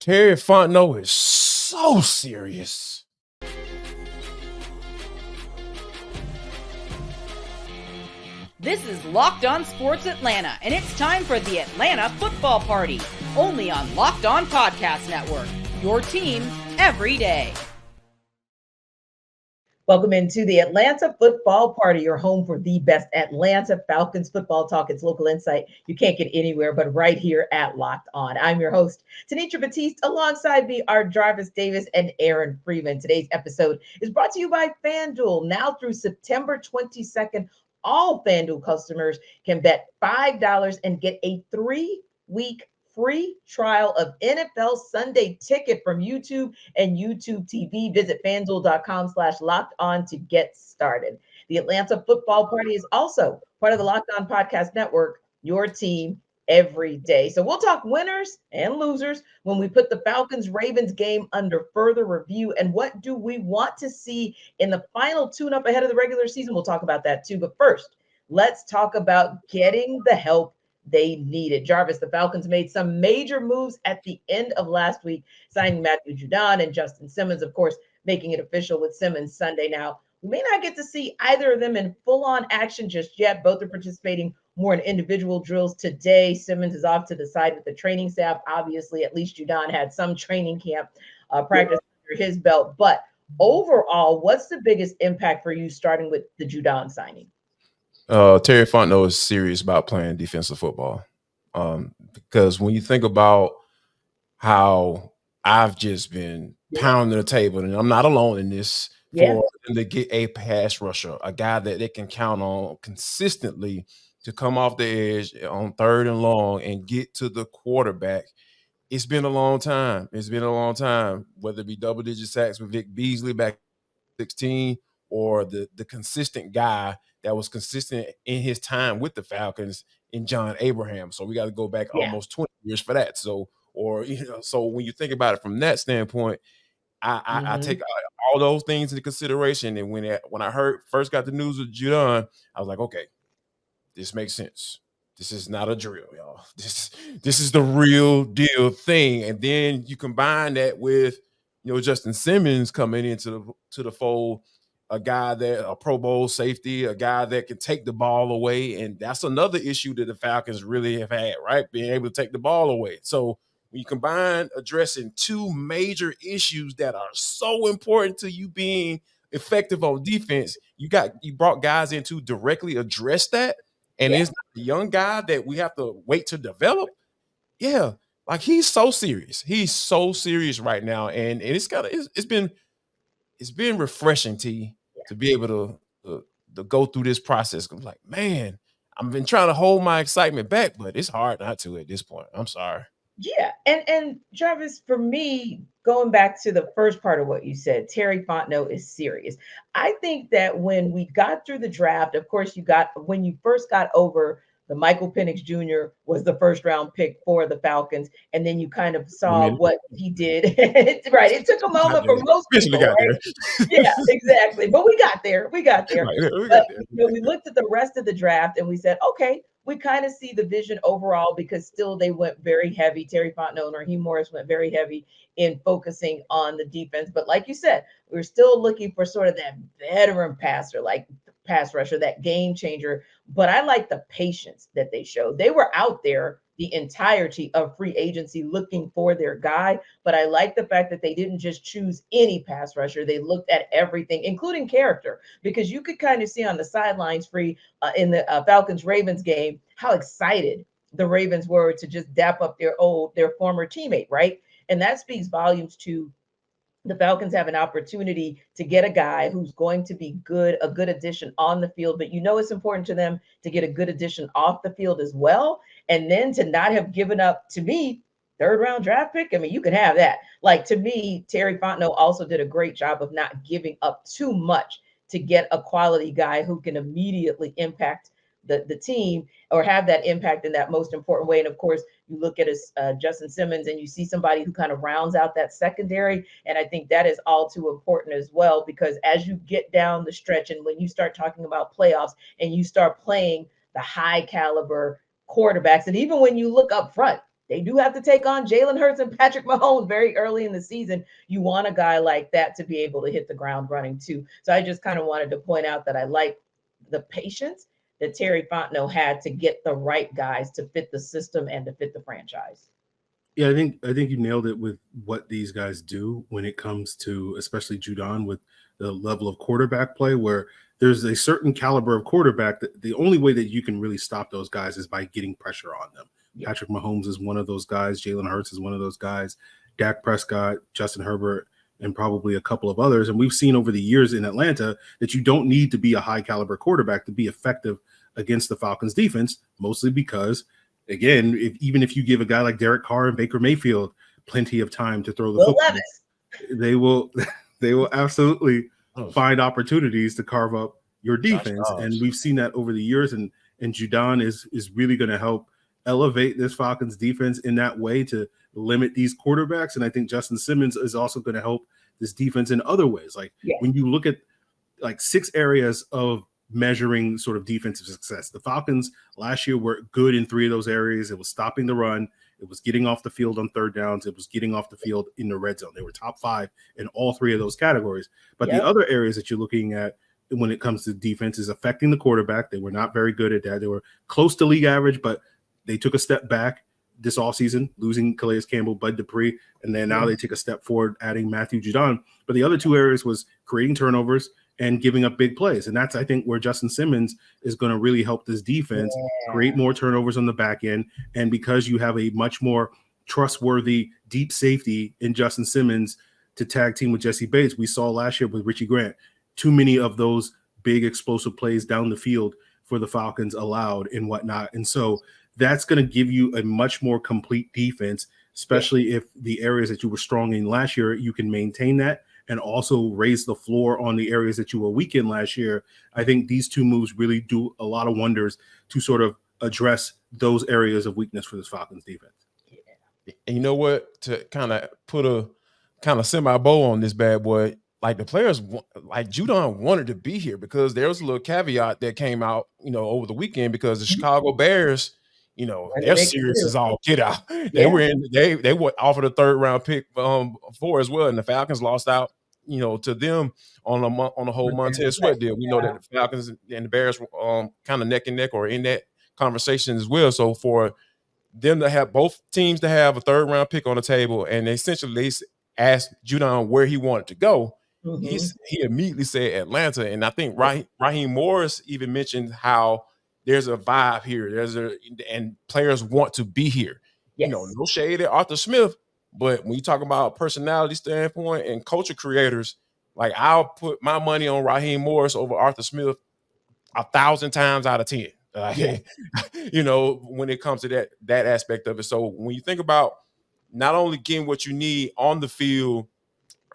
Terry Fontenot is so serious. This is Locked On Sports Atlanta, and it's time for the Atlanta Football Party, only on Locked On Podcast Network, your team every day. Welcome into the Atlanta Football Party, your home for the best Atlanta Falcons football talk. It's local insight you can't get anywhere but right here at Locked On. I'm your host, Tenitra Batiste. Alongside me are Jarvis Davis and Aaron Freeman. Today's episode is brought to you by FanDuel. Now through September 22nd, all FanDuel customers can bet $5 and get a 3-week free trial of NFL Sunday Ticket from YouTube and YouTube TV. Visit FanDuel.com/locked-on to get started. The Atlanta Football Party is also part of the Locked On Podcast Network, your team every day. So we'll talk winners and losers when we put the Falcons-Ravens game under further review. And what do we want to see in the final tune-up ahead of the regular season? We'll talk about that too. But first, let's talk about getting the help they needed. Jarvis, the Falcons made some major moves at the end of last week, signing Matthew Judon and Justin Simmons, of course, making it official with Simmons Sunday. Now, we may not get to see either of them in full-on action just yet. Both are participating more in individual drills today. Simmons is off to the side with the training staff. Obviously, at least Judon had some training camp practice under his belt. But overall, what's the biggest impact for you starting with the Judon signing? Terry Fontenot is serious about playing defensive football. Because when you think about how I've just been pounding the table, and I'm not alone in this, for them to get a pass rusher, a guy that they can count on consistently to come off the edge on 3rd and long and get to the quarterback. It's been a long time. Whether it be double-digit sacks with Vic Beasley back 16 or the consistent guy that was consistent in his time with the Falcons in John Abraham. So we got to go back almost 20 years for that. So when you think about it from that standpoint, I take all those things into consideration. And when I first got the news of Judon, I was like, okay, this makes sense. This is not a drill, y'all. This is the real deal thing. And then you combine that with, Justin Simmons coming into the fold, a guy a Pro Bowl safety, a guy that can take the ball away. And that's another issue that the Falcons really have had, right? Being able to take the ball away. So when you combine addressing two major issues that are so important to you being effective on defense, you brought guys in to directly address that. And it's not a young guy that we have to wait to develop. Yeah. Like he's so serious. He's so serious right now. And it's been refreshing to be able to go through this process. I'm like, man, I've been trying to hold my excitement back, but it's hard not to at this point. I'm sorry. Yeah. And Jarvis, for me, going back to the first part of what you said, Terry Fontenot is serious. I think that when we got through the draft, of course, when you first got over the Michael Penix Jr. was the first round pick for the Falcons. And then you kind of saw what he did. Right. It took a moment for most people. Right? Yeah, exactly. But we got there. We got there. We looked at the rest of the draft and we said, okay, we kind of see the vision overall because still they went very heavy. Terry Fontenot and Raheem Morris went very heavy in focusing on the defense. But like you said, we're still looking for sort of that veteran pass rusher, that game changer. But I like the patience that they showed. They were out there the entirety of free agency looking for their guy. But I like the fact that they didn't just choose any pass rusher. They looked at everything, including character, because you could kind of see on the sidelines in the Falcons-Ravens game how excited the Ravens were to just dap up their former teammate, right? And that speaks volumes to the Falcons have an opportunity to get a guy who's going to be a good addition on the field, but it's important to them to get a good addition off the field as well. And then to not have given up, to me, 3rd round draft pick. I mean, you can have that. Like, to me, Terry Fontenot also did a great job of not giving up too much to get a quality guy who can immediately impact the team or have that impact in that most important way. And of course, you look at Justin Simmons and you see somebody who kind of rounds out that secondary. And I think that is all too important as well, because as you get down the stretch and when you start talking about playoffs and you start playing the high caliber quarterbacks, and even when you look up front, they do have to take on Jalen Hurts and Patrick Mahomes very early in the season. You want a guy like that to be able to hit the ground running too. So I just kind of wanted to point out that I like the patience that Terry Fontenot had to get the right guys to fit the system and to fit the franchise. Yeah, I think you nailed it with what these guys do when it comes to, especially Judon, with the level of quarterback play, where there's a certain caliber of quarterback that the only way that you can really stop those guys is by getting pressure on them. Yeah. Patrick Mahomes is one of those guys. Jalen Hurts is one of those guys. Dak Prescott, Justin Herbert, and probably a couple of others. And we've seen over the years in Atlanta that you don't need to be a high caliber quarterback to be effective against the Falcons defense, mostly because, again, even if you give a guy like Derek Carr and Baker Mayfield plenty of time to throw the football, they will absolutely find opportunities to carve up your defense. And we've seen that over the years. And Judon is really going to help elevate this Falcons defense in that way to limit these quarterbacks. And I think Justin Simmons is also going to help this defense in other ways. Like when you look at like 6 areas of measuring sort of defensive success, the Falcons last year were good in 3 of those areas. It was stopping the run. It was getting off the field on third downs. It was getting off the field in the red zone. They were top 5 in all 3 of those categories. But the other areas that you're looking at when it comes to defense is affecting the quarterback. They were not very good at that. They were close to league average, but they took a step back this offseason, losing Calais Campbell, Bud Dupree, and then now they take a step forward, adding Matthew Judon. But the other 2 areas was creating turnovers and giving up big plays. And that's, I think, where Justin Simmons is going to really help this defense create more turnovers on the back end. And because you have a much more trustworthy deep safety in Justin Simmons to tag team with Jesse Bates, we saw last year with Richie Grant, too many of those big explosive plays down the field for the Falcons allowed and whatnot. And so that's going to give you a much more complete defense, especially if the areas that you were strong in last year, you can maintain that and also raise the floor on the areas that you were weak in last year. I think these 2 moves really do a lot of wonders to sort of address those areas of weakness for this Falcons defense. And you know what? To kind of put a kind of semi-bow on this bad boy, like the players, like Judon wanted to be here because there was a little caveat that came out, over the weekend because the Chicago Bears, their serious is all get out. They were they were offered a 3rd round pick for as well, and the Falcons lost out, to them on a whole Montez Sweat deal. We know that the Falcons and the Bears were kind of neck and neck or in that conversation as well. So for them to have both teams to have a 3rd round pick on the table, and essentially they asked Judon where he wanted to go. He immediately said Atlanta, and I think Raheem Morris even mentioned how there's a vibe here. And players want to be here. No shade at Arthur Smith, but when you talk about personality standpoint and culture creators, like I'll put my money on Raheem Morris over Arthur Smith 1,000 times out of 10. When it comes to that aspect of it. So when you think about not only getting what you need on the field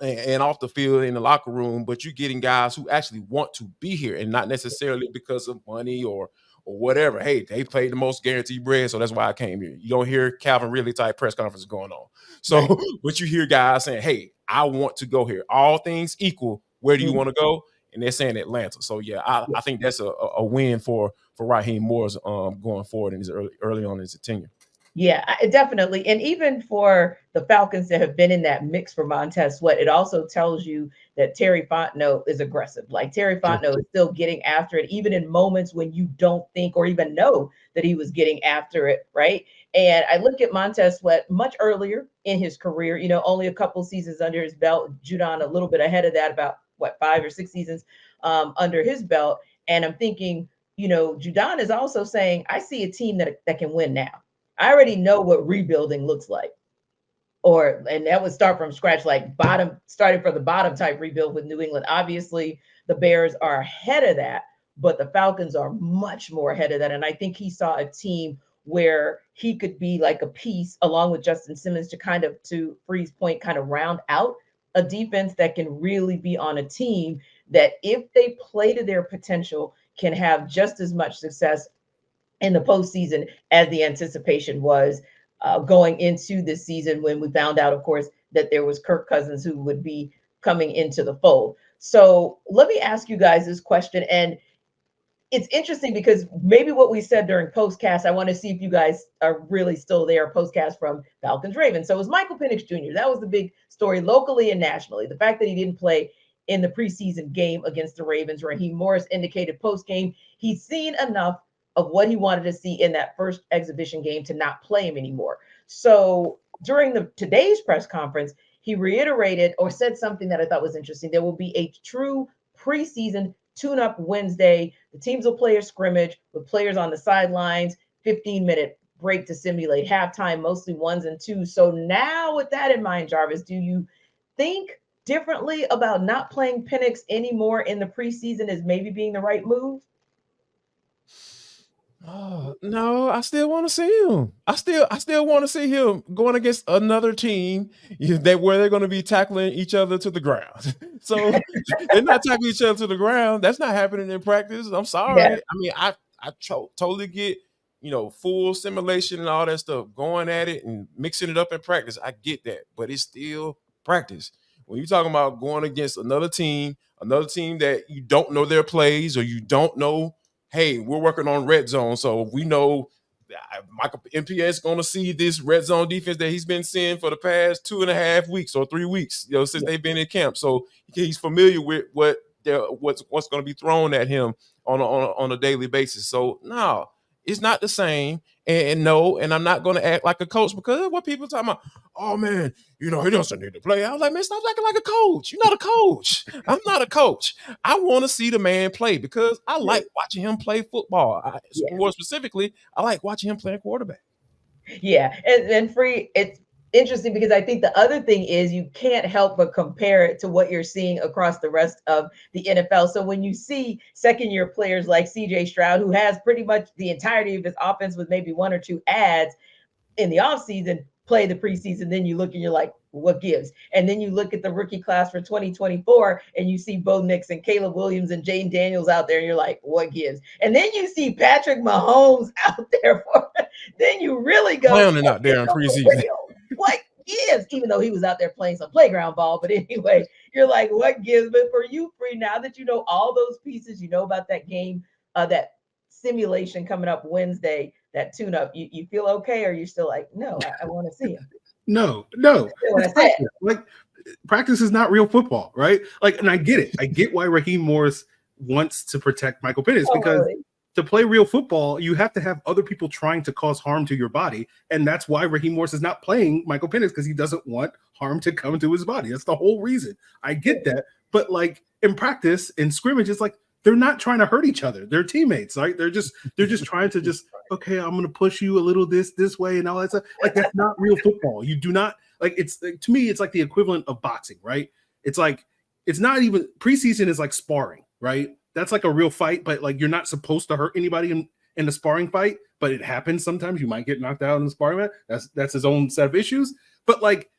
and off the field in the locker room, but you're getting guys who actually want to be here and not necessarily because of money or whatever. Hey, they paid the most guaranteed bread, so that's why I came here. You don't hear Calvin Ridley type press conferences going on. So, but you hear guys saying, hey, I want to go here. All things equal, where do you want to go? And they're saying Atlanta. So, I think that's a win for Raheem Morris going forward in his early on in his tenure. Yeah, definitely. And even for the Falcons that have been in that mix for Montez Sweat, it also tells you that Terry Fontenot is aggressive. Like Terry Fontenot is still getting after it, even in moments when you don't think or even know that he was getting after it, right? And I look at Montez Sweat much earlier in his career, only a couple seasons under his belt. Judon a little bit ahead of that, about 5 or 6 seasons under his belt. And I'm thinking, Judon is also saying, I see a team that can win now. I already know what rebuilding looks like. And that would start from scratch, like starting from the bottom type rebuild with New England. Obviously, the Bears are ahead of that, but the Falcons are much more ahead of that. And I think he saw a team where he could be like a piece along with Justin Simmons to Free's point, kind of round out a defense that can really be on a team that if they play to their potential can have just as much success in the postseason as the anticipation was going into this season when we found out, of course, that there was Kirk Cousins who would be coming into the fold. So let me ask you guys this question. And it's interesting because maybe what we said during postcast, I want to see if you guys are really still there, postcast from Falcons Ravens. So it was Michael Penix Jr. That was the big story locally and nationally. The fact that he didn't play in the preseason game against the Ravens. Raheem Morris indicated post-game he's seen enough of what he wanted to see in that first exhibition game to not play him anymore. So during today's press conference, he reiterated or said something that I thought was interesting. There will be a true preseason tune-up Wednesday. The teams will play a scrimmage with players on the sidelines, 15-minute break to simulate halftime, mostly ones and twos. So now with that in mind, Jarvis, do you think differently about not playing Penix anymore in the preseason as maybe being the right move? Oh, no, I still want to see him. I still want to see him going against another team where they're going to be tackling each other to the ground. So they're not tackling each other to the ground. That's not happening in practice. I'm sorry. Yeah. I mean, I totally get, full simulation and all that stuff, going at it and mixing it up in practice. I get that, but it's still practice. When you're talking about going against another team that you don't know their plays or you don't know, hey, we're working on red zone, so we know Michael MPS is going to see this red zone defense that he's been seeing for the past 2.5 weeks or 3 weeks, since they've been in camp. So he's familiar with what's going to be thrown at him on a daily basis. So no, it's not the same. And no, and I'm not going to act like a coach because what people talking about, oh man, he doesn't need to play. I was like, man, stop acting like a coach. You're not a coach. I'm not a coach. I want to see the man play because I like watching him play football. More specifically, I like watching him play quarterback. Yeah, and Free, it's interesting because I think the other thing is you can't help but compare it to what you're seeing across the rest of the NFL. So when you see second-year players like CJ Stroud, who has pretty much the entirety of his offense with maybe one or two ads in the offseason, play the preseason, then you look and you're like, what gives? And then you look at the rookie class for 2024 and you see Bo Nix and Caleb Williams and Jane Daniels out there and you're like, what gives? And then you see Patrick Mahomes out there then you really go clowning out there in preseason. What gives? Even though he was out there playing some playground ball, but anyway, you're like, what gives? But for you, Free, now that you know all those pieces, you know about that game, that simulation coming up Wednesday, that tune-up, you feel okay, or you still like, no, I want to see him? No. Like practice is not real football, right? Like, and I get it. I get why Raheem Morris wants to protect Michael Penix because to play real football, you have to have other people trying to cause harm to your body. And that's why Raheem Morris is not playing Michael Penix because he doesn't want harm to come to his body. That's the whole reason. I get that. But like in practice, in scrimmage, it's like they're not trying to hurt each other. They're teammates, right? They're just trying to okay, I'm going to push you a little this way and all that stuff. Like that's not real football. You do not like it's to me, it's like the equivalent of boxing, right? It's like it's not even preseason is like sparring, right? That's like a real fight, but like you're not supposed to hurt anybody in the sparring fight, but it happens sometimes. You might get knocked out in the sparring match. That's his own set of issues. But like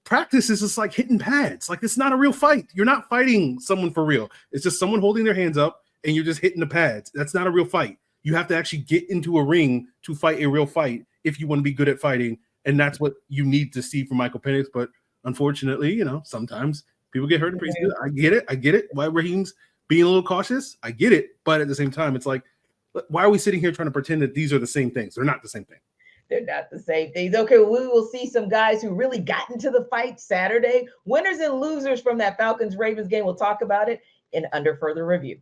practice is just like hitting pads. Like it's not a real fight. You're not fighting someone for real. It's just someone holding their hands up and you're just hitting the pads. That's not a real fight. You have to actually get into a ring to fight a real fight if you want to be good at fighting. And that's what you need to see from Michael Penix. But unfortunately, sometimes people get hurt in preseason. I get it. Why Raheem's being a little cautious. I get it. But at the same time, it's like, why are we sitting here trying to pretend that these are the same things? They're not the same thing. They're not the same things. Okay, we will see some guys who really got into the fight Saturday. Winners and losers from that Falcons-Ravens game. We'll talk about it in Under Further Review.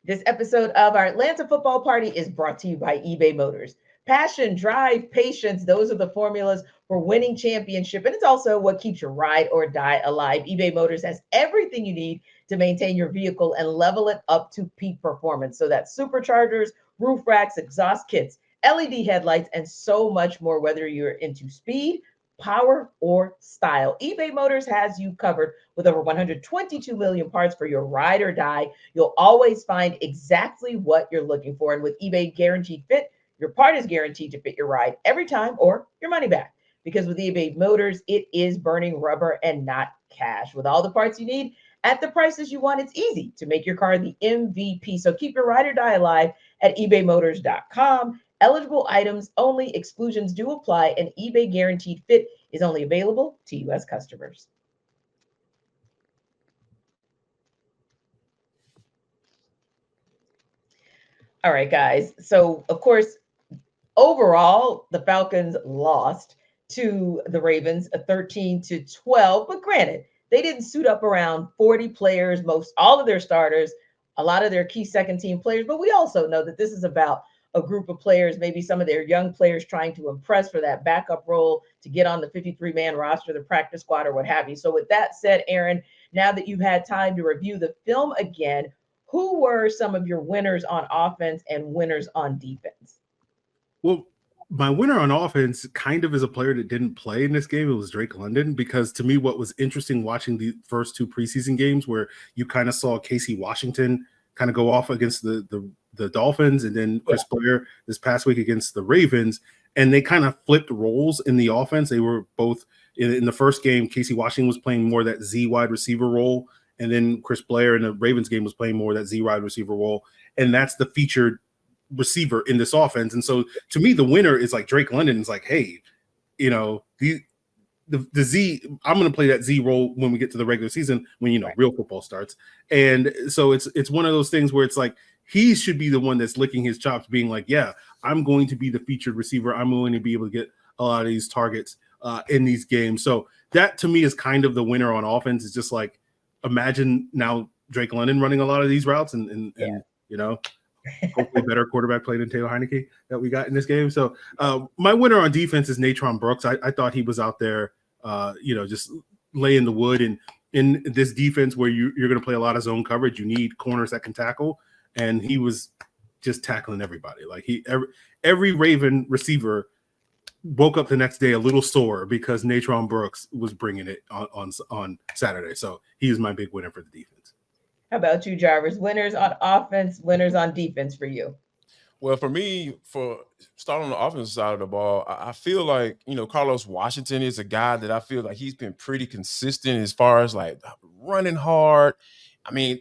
This episode of our Atlanta Football Party is brought to you by eBay Motors. Passion, drive, patience, those are the formulas for winning championship. And it's also what keeps your ride or die alive. eBay Motors has everything you need to maintain your vehicle and level it up to peak performance. So that's superchargers, roof racks, exhaust kits, LED headlights, and so much more, whether you're into speed, power, or style. eBay Motors has you covered with over 122 million parts for your ride or die. You'll always find exactly what you're looking for. And with eBay Guaranteed Fit, your part is guaranteed to fit your ride every time or your money back. Because with eBay Motors, it is burning rubber and not cash. With all the parts you need at the prices you want, it's easy to make your car the MVP. So keep your ride or die alive at ebaymotors.com. Eligible items only, exclusions do apply, and eBay Guaranteed Fit is only available to U.S. customers. All right, guys. So, of course, overall, the Falcons lost to the Ravens, a 13-12. But granted, they didn't suit up around 40 players, all of their starters, a lot of their key second team players. But we also know that this is about a group of players, maybe some of their young players trying to impress for that backup role to get on the 53-man roster, the practice squad, or what have you. So with that said, Aaron, now that you've had time to review the film again, who were some of your winners on offense and winners on defense? Well, my winner on offense kind of is a player that didn't play in this game. It was Drake London, because to me, what was interesting watching the first two preseason games where you kind of saw Casey Washington kind of go off against the Dolphins, and then Chris Blair this past week against the Ravens, and they kind of flipped roles in the offense. They were both in the first game, Casey Washington was playing more that Z wide receiver role, and then Chris Blair in the Ravens game was playing more that Z wide receiver role, and that's the featured receiver in this offense. And so to me, the winner is like Drake London is like, hey, you know, the Z, I'm going to play that Z role when we get to the regular season, when, you know, real football starts. And so it's one of those things where it's like, he should be the one that's licking his chops, being like, yeah, I'm going to be the featured receiver. I'm going to be able to get a lot of these targets in these games. So that to me is kind of the winner on offense. It's just like, imagine now Drake London running a lot of these routes and you know, hopefully better quarterback play than Taylor Heineke that we got in this game. So my winner on defense is Natron Brooks. I thought he was out there, you know, just laying the wood. And in this defense where you're going to play a lot of zone coverage, you need corners that can tackle. And he was just tackling everybody. Like every Raven receiver woke up the next day a little sore because Natron Brooks was bringing it on Saturday. So he is my big winner for the defense. How about you, Jarvis? Winners on offense, winners on defense for you? Well, for me, for starting on the offensive side of the ball, I feel like, you know, Carlos Washington is a guy that I feel like he's been pretty consistent as far as like running hard. I mean,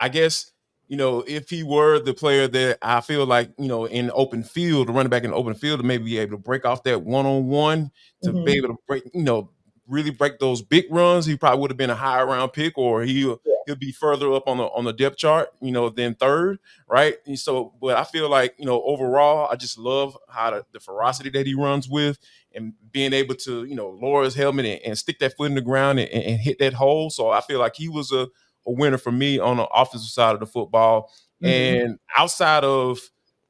I guess, you know, if he were the player that I feel like, you know, in open field, running back in the open field, to maybe be able to break off that one-on-one, to be able to break, you know, really break those big runs, he probably would have been a higher round pick, or he'll be further up on the depth chart, you know, than third, right? And so, but I feel like, you know, overall, I just love how the ferocity that he runs with, and being able to, you know, lower his helmet and stick that foot in the ground and hit that hole. So I feel like he was a winner for me on the offensive side of the football. And outside of,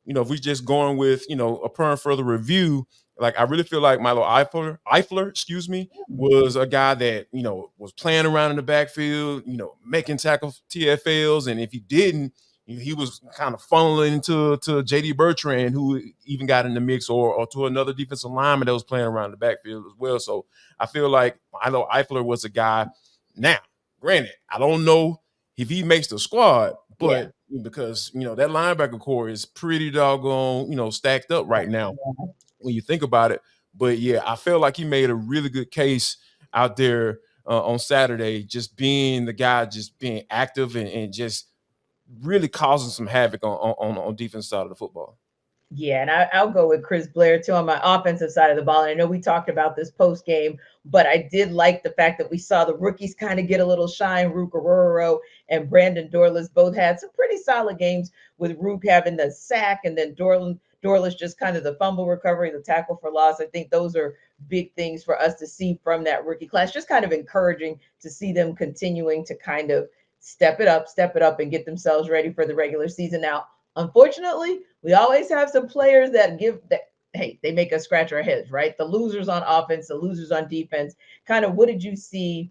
you know, if we just going with, you know, upon further review, like I really feel like Milo Eifler, was a guy that, you know, was playing around in the backfield, you know, making tackle TFLs. And if he didn't, he was kind of funneling to JD Bertrand, who even got in the mix, or to another defensive lineman that was playing around the backfield as well. So I feel like Milo Eifler was a guy. Now, granted, I don't know if he makes the squad, but because, you know, that linebacker core is pretty doggone, you know, stacked up right now when you think about it. But yeah, I feel like he made a really good case out there on Saturday, just being the guy, just being active and just really causing some havoc on defense side of the football. Yeah, and I'll go with Chris Blair too on my offensive side of the ball. And I know we talked about this post game, but I did like the fact that we saw the rookies kind of get a little shine. Rook Aroro and Brandon Dorlus both had some pretty solid games, with Rook having the sack, and then Dorlus just kind of the fumble recovery, the tackle for loss. I think those are big things for us to see from that rookie class. Just kind of encouraging to see them continuing to kind of step it up and get themselves ready for the regular season. Now, unfortunately, we always have some players that they make us scratch our heads, right? The losers on offense, the losers on defense. Kind of, what did you see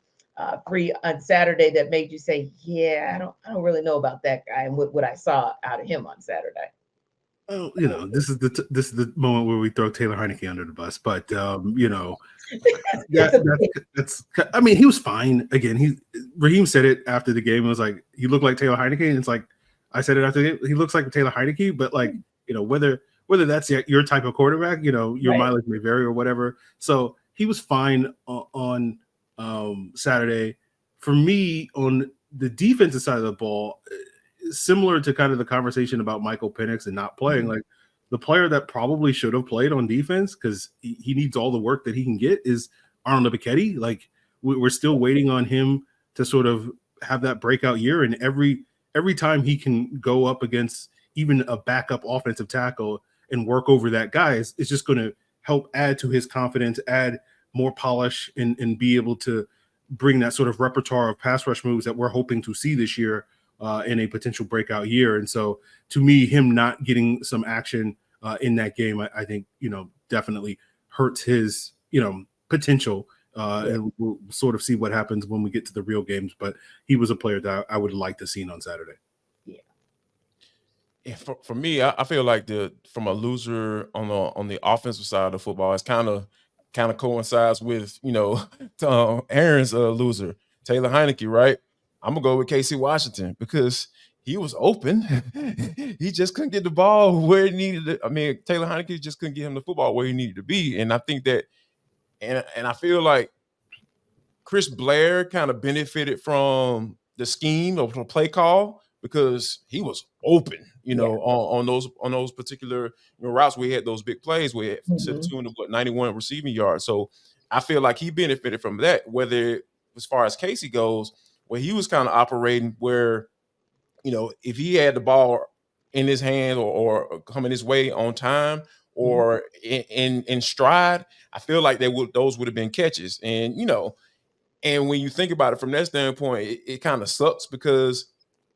Free on Saturday that made you say, yeah, I don't really know about that guy, and what I saw out of him on Saturday? Oh, you know, this is the moment where we throw Taylor Heineke under the bus, but you know, that's. I mean, he was fine. Again, Raheem said it after the game. It was like, he looked like Taylor Heineke, and it's like, I said it after the game, he looks like Taylor Heineke, but like, you know, whether that's your type of quarterback, you know, your mileage may vary or whatever. So he was fine on Saturday. For me, on the defensive side of the ball, similar to kind of the conversation about Michael Penix and not playing, like the player that probably should have played on defense, because he needs all the work that he can get, is Arnold Ebiketie. Like we're still waiting on him to sort of have that breakout year, and every time he can go up against even a backup offensive tackle and work over that guy is just going to help add to his confidence, add more polish, and be able to bring that sort of repertoire of pass rush moves that we're hoping to see this year in a potential breakout year. And so to me, him not getting some action in that game, I think, definitely hurts his, potential. And we'll sort of see what happens when we get to the real games. But he was a player that I would like to see on Saturday. Yeah, for me, I feel like from a loser on the offensive side of the football, it's kind of coincides with Aaron's loser, Taylor Heineke, right? I'm gonna go with KC Washington because he was open. He just couldn't get the ball where he needed it. I mean, Taylor Heineke just couldn't get him the football where he needed to be, and I think that, and I feel like Chris Blair kind of benefited from the scheme of the play call because he was open, on those particular routes where he had those big plays where he had to the tune of 91 receiving yards. So I feel like he benefited from that. Whether as far as Casey goes, where he was kind of operating where, if he had the ball in his hand or coming his way on time or in stride, I feel like those would have been catches. And and when you think about it from that standpoint, it kind of sucks because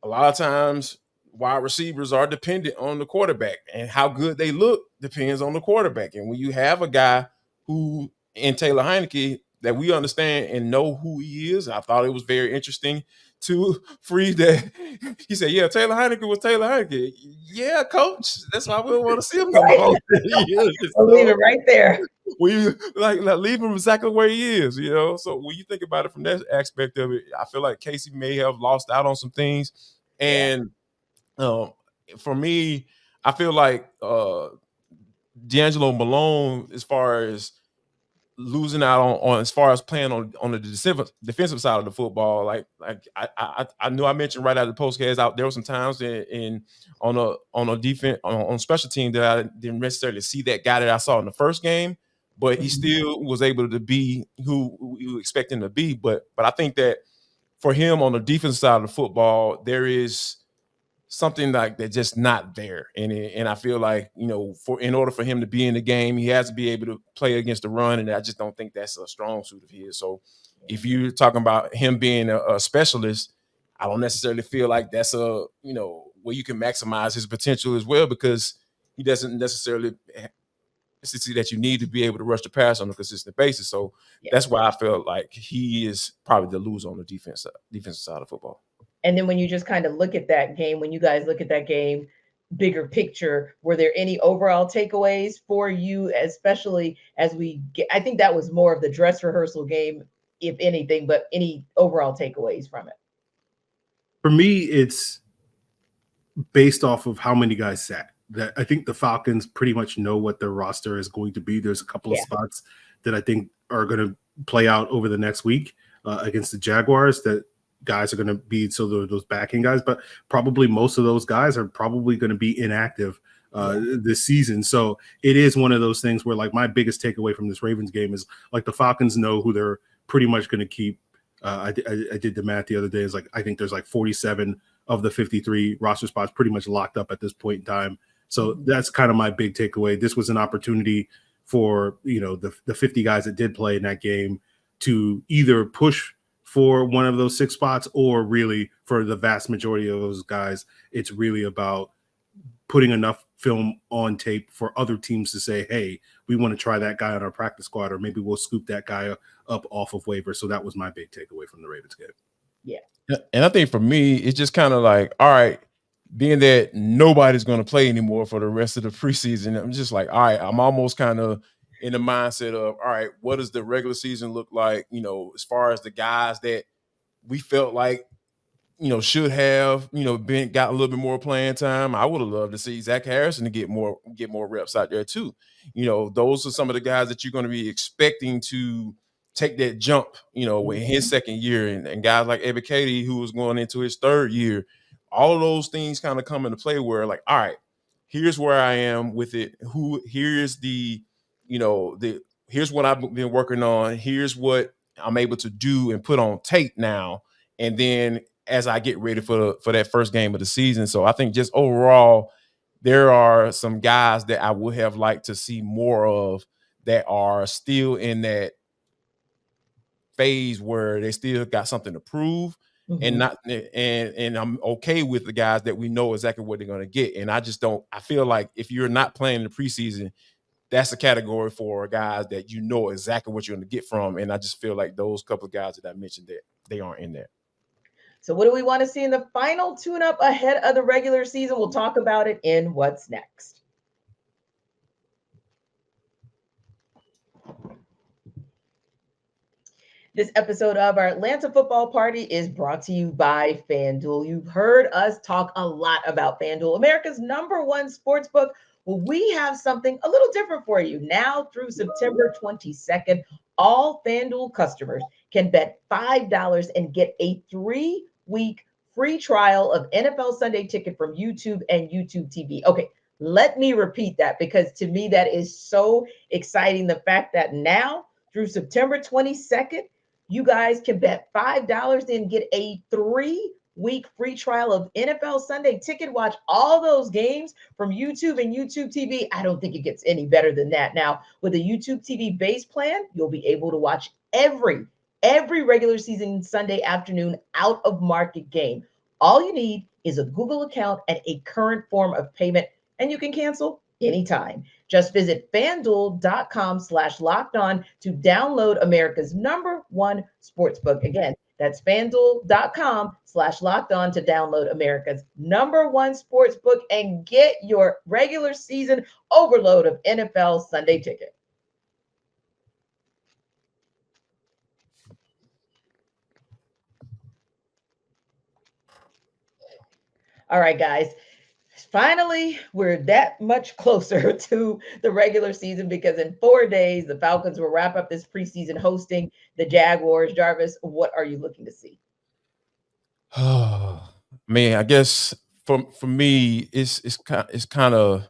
a lot of times wide receivers are dependent on the quarterback, and how good they look depends on the quarterback. And when you have a guy who, in Taylor Heineke, that we understand and know who he is, I thought it was very interesting to Free that he said, "Yeah, Taylor Heineke was Taylor Heineke." Yeah, coach, that's why we don't want to see him no more. I'll leave it right there. We like leave him exactly where he is, So when you think about it from that aspect of it, I feel like Casey may have lost out on some things. And for me, I feel like D'Angelo Malone, as far as losing out on as far as playing on the defensive side of the football, like I knew I mentioned right after the postcast out, there were some times on a defense on special team that I didn't necessarily see that guy that I saw in the first game, but he still was able to be who you expect him to be. But I think that for him on the defensive side of the football, there is something like that just not there. And I feel like, in order for him to be in the game, he has to be able to play against the run. And I just don't think that's a strong suit of his. So if you're talking about him being a specialist, I don't necessarily feel like that's where you can maximize his potential as well, because he doesn't necessarily see that you need to be able to rush the pass on a consistent basis. So that's why I feel like he is probably the loser on the defensive side of football. And then when you just kind of look at that game, when you guys look at that game, bigger picture, were there any overall takeaways for you, especially as we get, I think that was more of the dress rehearsal game, if anything, but any overall takeaways from it? For me, it's based off of how many guys sat. That I think the Falcons pretty much know what their roster is going to be. There's a couple of spots that I think are going to play out over the next week against the Jaguars that guys are going to be, so those backing guys, but probably most of those guys are probably going to be inactive this season. So it is one of those things where, like, my biggest takeaway from this Ravens game is, like, the Falcons know who they're pretty much going to keep. I did the math the other day. It's like, I think there's like 47 of the 53 roster spots pretty much locked up at this point in time. So that's kind of my big takeaway. This was an opportunity for, the 50 guys that did play in that game to either push for one of those 6 spots, or really for the vast majority of those guys, it's really about putting enough film on tape for other teams to say, hey, we want to try that guy on our practice squad, or maybe we'll scoop that guy up off of waiver. So that was my big takeaway from the Ravens game. Yeah. And I think for me, it's just kind of like, all right, being that nobody's going to play anymore for the rest of the preseason, I'm just like, all right, I'm almost kind of in the mindset of, all right, what does the regular season look like? As far as the guys that we felt like, should have, got a little bit more playing time. I would have loved to see Zach Harrison to get more reps out there too. Those are some of the guys that you're going to be expecting to take that jump, in his second year, and guys like Ebiketie, who was going into his third year. All of those things kind of come into play where, like, all right, here's where I am with it. Here's the, here's what I've been working on. Here's what I'm able to do and put on tape now. And then as I get ready for that first game of the season. So I think just overall, there are some guys that I would have liked to see more of that are still in that phase where they still got something to prove. And I'm okay with the guys that we know exactly what they're going to get. And I feel like if you're not playing in the preseason, that's a category for guys that you know exactly what you're going to get from. And I just feel like those couple of guys that I mentioned, that they aren't in there. So what do we want to see in the final tune-up ahead of the regular season? We'll talk about it in What's Next. This episode of our Atlanta Football Party is brought to you by FanDuel. You've heard us talk a lot about FanDuel, America's #1 sportsbook. Well, we have something a little different for you. Now through September 22nd, all FanDuel customers can bet $5 and get a 3-week free trial of NFL Sunday Ticket from YouTube and YouTube TV. Okay, let me repeat that, because to me that is so exciting. The fact that now through September 22nd, you guys can bet $5 and get a 3-week free trial of NFL Sunday Ticket. Watch all those games from YouTube and YouTube TV. I don't think it gets any better than that. Now, with a YouTube TV base plan, you'll be able to watch every regular season Sunday afternoon out of market game. All you need is a Google account and a current form of payment, and you can cancel anytime. Just visit FanDuel.com/lockedon to download America's #1 sportsbook. Again, that's FanDuel.com/lockedon to download America's #1 sportsbook and get your regular season overload of NFL Sunday Ticket. All right, guys. Finally, we're that much closer to the regular season, because in 4 days, the Falcons will wrap up this preseason hosting the Jaguars. Jarvis, what are you looking to see? Oh, man, I guess for me, it's kind of,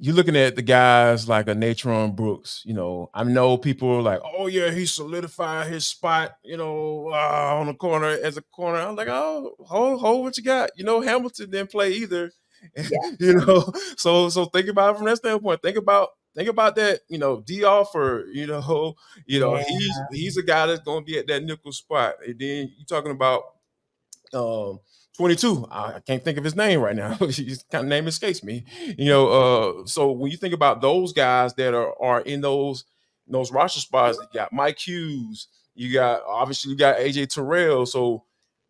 you're looking at the guys like a Natron Brooks. I know people are like, oh yeah, he solidified his spot, on the corner as a corner. I'm like, oh, hold what you got. Hamilton didn't play either. Yeah. So think about it from that standpoint. Think about that, D offer, Yeah. he's a guy that's gonna be at that nickel spot. And then you're talking about 22. I can't think of his name right now. His kind of name escapes me. So when you think about those guys that are in those roster spots, you got Mike Hughes, you got AJ Terrell. So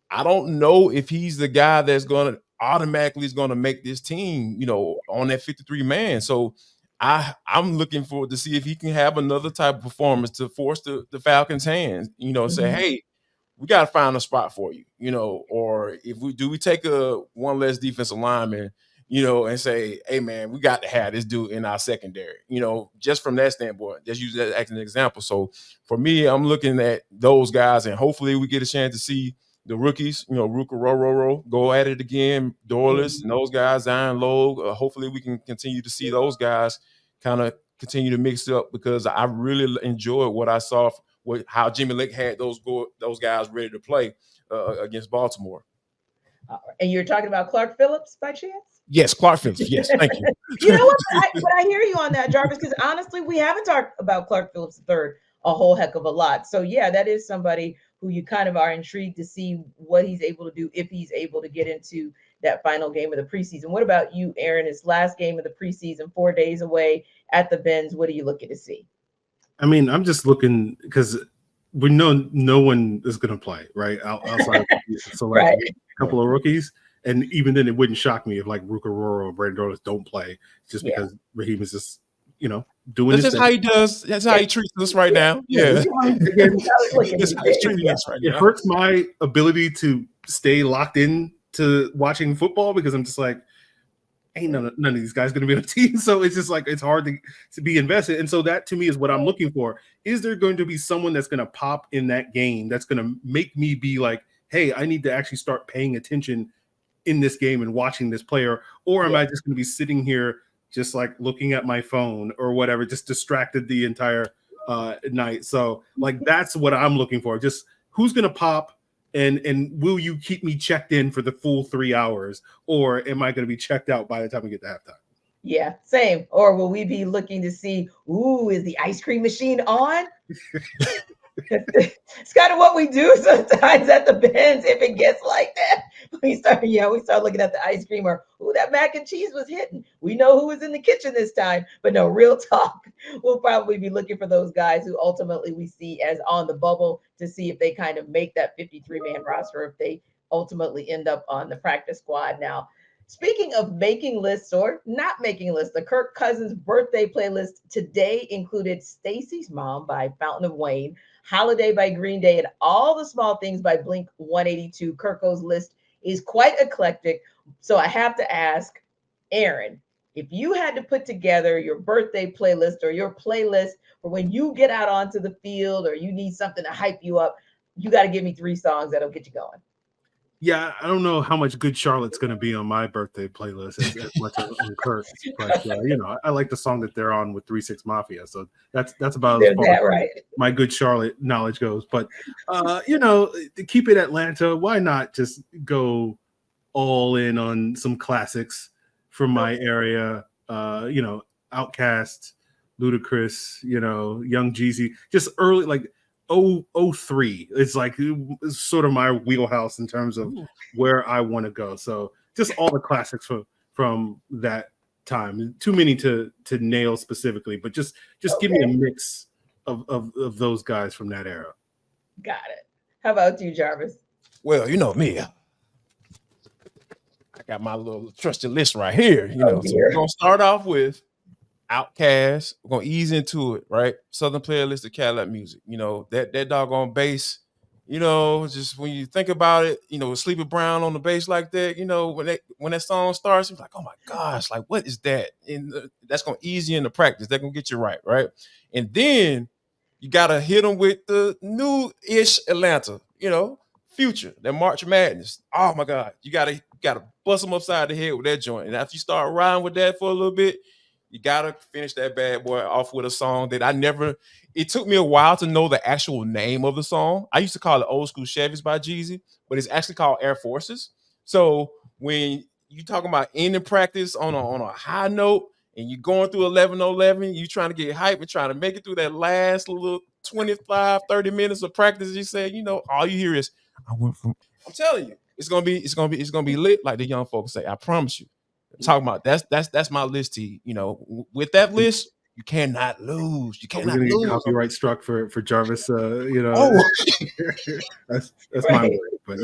I don't know if he's the guy that's going to automatically is going to make this team, on that 53 man. So I'm looking forward to see if he can have another type of performance to force the Falcons' hands, say, hey, we got to find a spot for you, or if we take one less defensive lineman, and say, hey man, we got to have this dude in our secondary, just from that standpoint, just use that as an example. So for me, I'm looking at those guys, and hopefully we get a chance to see the rookies, Ruka Roro go at it again, Dorless, and those guys, Zion Logue. Hopefully we can continue to see those guys kind of continue to mix it up, because I really enjoyed what I saw how Jimmy Lake had those guys ready to play against Baltimore. And you're talking about Clark Phillips by chance? Yes, Clark Phillips. Yes, thank you. You know what? But I hear you on that, Jarvis, because honestly, we haven't talked about Clark Phillips III a whole heck of a lot. So yeah, that is somebody who you kind of are intrigued to see what he's able to do, if he's able to get into that final game of the preseason. What about you, Aaron? His last game of the preseason, 4 days away at the Benz. What are you looking to see? I mean, I'm just looking, because we know no one is going to play, right? Outside of a couple of rookies. And even then, it wouldn't shock me if like Ruka Roro or Brandon Dorless don't play, just because Raheem is just, doing that's just how he does. That's how he treats us right now. Yeah. That's how he's treating us right now. It hurts my ability to stay locked in to watching football, because I'm just like, ain't none of these guys going to be on a team. So it's just like, it's hard to be invested. And so that to me is what I'm looking for. Is there going to be someone that's going to pop in that game that's going to make me be like, hey, I need to actually start paying attention in this game and watching this player? Or am I just going to be sitting here just like looking at my phone or whatever, just distracted the entire night? So like, that's what I'm looking for. Just who's going to pop, And will you keep me checked in for the full 3 hours, or am I going to be checked out by the time we get to halftime? Yeah, same. Or will we be looking to see, is the ice cream machine on? It's kind of what we do sometimes at the Benz if it gets like that. We start looking at the ice cream, or that mac and cheese was hitting. We know who was in the kitchen this time. But no, real talk. We'll probably be looking for those guys who ultimately we see as on the bubble to see if they kind of make that 53-man roster, if they ultimately end up on the practice squad. Now, speaking of making lists or not making lists, the Kirk Cousins birthday playlist today included Stacy's Mom by Fountain of Wayne, Holiday by Green Day, and All the Small Things by Blink-182. Kirko's list is quite eclectic. So I have to ask, Aaron, if you had to put together your birthday playlist or your playlist for when you get out onto the field or you need something to hype you up, you got to give me 3 songs that'll get you going. Yeah, I don't know how much Good Charlotte's going to be on my birthday playlist as much as on Kirk's, but I like the song that they're on with 3 6 Mafia, so that's about as far as my Good Charlotte knowledge goes. But to keep it Atlanta, why not just go all in on some classics from my area? Outkast, Ludacris, Young Jeezy, just early like 03. It's sort of my wheelhouse in terms of where I want to go. So just all the classics from that time. Too many to nail specifically, but just give me a mix of those guys from that era. Got it. How about you, Jarvis? Well, you know me. I got my little trusted list right here. So we're gonna start off with Outkast. We're gonna ease into it, right? Southern playlist of Cadillac music. That doggone bass. Just when you think about it, Sleepy Brown on the bass like that. When that song starts, you're like, oh my gosh, like what is that? And that's gonna ease you into practice. They're gonna get you right? And then you gotta hit them with the new-ish Atlanta. Future, that March Madness. Oh my God, you gotta bust them upside the head with that joint. And after you start riding with that for a little bit, you gotta finish that bad boy off with a song that it took me a while to know the actual name of the song. I used to call it Old School Chevys by Jeezy, but it's actually called Air Forces. So when you talking about ending practice on a high note and you're going through 11:11, you trying to get hype and trying to make it through that last little 25, 30 minutes of practice, you say, all you hear is, I'm telling you, it's gonna be lit, like the young folks say. I promise you. I'm talking about that's my list to you. With that list, you cannot lose. You cannot lose. Get copyright struck for Jarvis. Oh. that's my word. But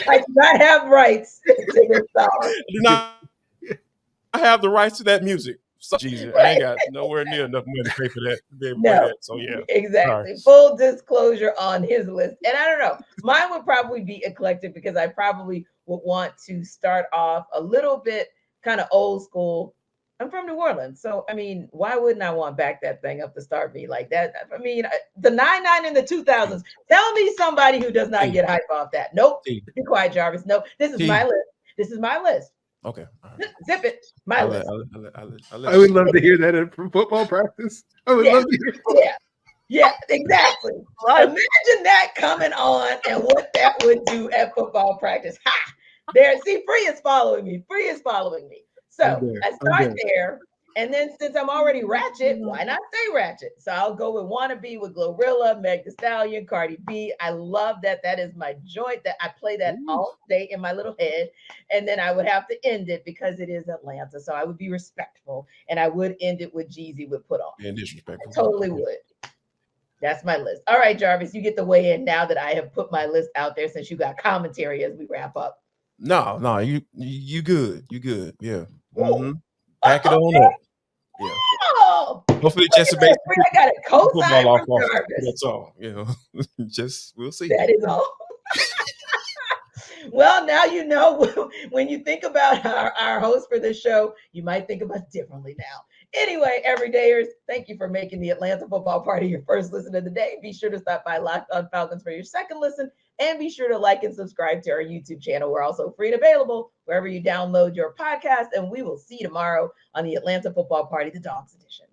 I do not have rights to this song. I have the rights to that music. So, Jesus, I ain't got nowhere near enough money to pay for that. No, so yeah, exactly. Right. Full disclosure on his list, and I don't know. Mine would probably be eclectic because I probably would want to start off a little bit kind of old school. I'm from New Orleans, so I mean, why wouldn't I want back that thing up to start me like that? I mean, the 99 in the 2000s. Tell me somebody who does not get hype off that. Nope. Be quiet, Jarvis. No, this is my list. This is my list. Okay. Right. Zip it. My list. I would love to hear that at football practice. I would love to hear that. Yeah, exactly. Right. Imagine that coming on and what that would do at football practice. Ha! There, see, Free is following me. So I start there. And then since I'm already ratchet, why not stay ratchet? So I'll go with Wanna Be with Glorilla, Meg Thee Stallion, Cardi B. I love that. That is my joint that I play that all day in my little head. And then I would have to end it because it is Atlanta. So I would be respectful and I would end it with Jeezy with Put On. Yeah, disrespectful. I totally would. That's my list. All right, Jarvis, you get the weigh in now that I have put my list out there since you got commentary as we wrap up. No, you good. You good. Yeah. Mm-hmm. Back it on up. Yeah. Oh, hopefully just a basic I got a cosign off. Jarvis. That's all. Just we'll see. That is all. Well, now you know when you think about our host for this show, you might think of us differently now. Anyway, everydayers, thank you for making the Atlanta Football Party your first listen of the day. Be sure to stop by Locked On Falcons for your second listen, and be sure to like and subscribe to our YouTube channel. We're also free and available wherever you download your podcast, and we will see you tomorrow on the Atlanta Football Party, the Dogs Edition.